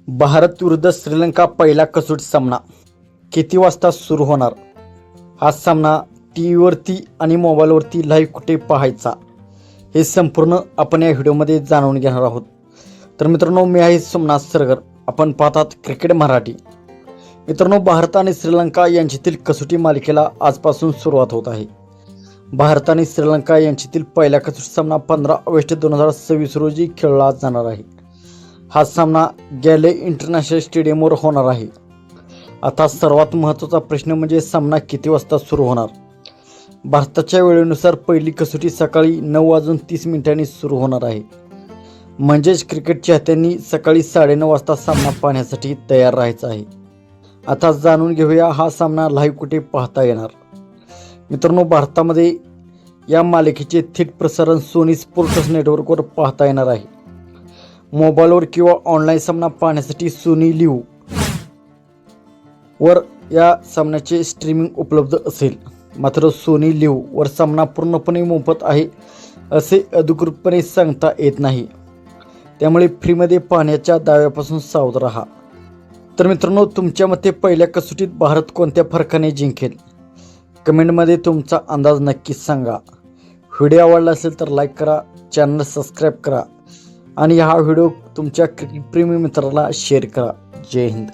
भारत विरुद्ध श्रीलंका पहिला कसोटी सामना किती वाजता सुरू होणार? हा सामना टीव्हीवरती आणि मोबाईलवरती लाईव्ह कुठे पाहायचा हे संपूर्ण आपण या व्हिडिओमध्ये जाणून घेणार आहोत. तर मित्रांनो, मी आहे सोमनाथ सरगर. आपण पाहतात क्रिकेट मराठी. मित्रांनो, भारत आणि श्रीलंका यांच्यातील कसोटी मालिकेला आजपासून सुरुवात होत आहे. भारत आणि श्रीलंका यांच्यातील पहिला कसोटी सामना 15 ऑगस्ट 2026 रोजी खेळला जाणार आहे. हा सामना गॅले इंटरनॅशनल स्टेडियमवर होणार आहे. आता सर्वात महत्त्वाचा प्रश्न म्हणजे सामना किती वाजता सुरू होणार? भारताच्या वेळेनुसार पहिली कसोटी सकाळी 9:30 सुरू होणार आहे. म्हणजेच क्रिकेट चाहत्यांनी सकाळी 9:30 वाजता सामना पाहण्यासाठी तयार राहायचं आहे. आता जाणून घेऊया हा सामना लाईव्ह कुठे पाहता येणार. मित्रांनो, भारतामध्ये या मालिकेचे थेट प्रसारण सोनी स्पोर्ट्स नेटवर्कवर पाहता येणार आहे. मोबाईलवर किंवा ऑनलाईन सामना पाहण्यासाठी सोनी लिव्ह वर या सामन्याचे स्ट्रीमिंग उपलब्ध असेल. मात्र सोनी लिव्ह वर सामना पूर्णपणे मोफत आहे असे अधिकृतपणे सांगता येत नाही. त्यामुळे फ्रीमध्ये पाहण्याच्या दाव्यापासून सावध राहा. तर मित्रांनो, तुमच्या मते पहिल्या कसोटीत भारत कोणत्या फरकाने जिंकेल? कमेंटमध्ये तुमचा अंदाज नक्कीच सांगा. व्हिडिओ आवडला असेल तर लाईक करा, चॅनल सबस्क्राईब करा आणि हा व्हिडिओ तुमच्या क्रिकेट प्रेमी मित्राला शेअर करा. जय हिंद.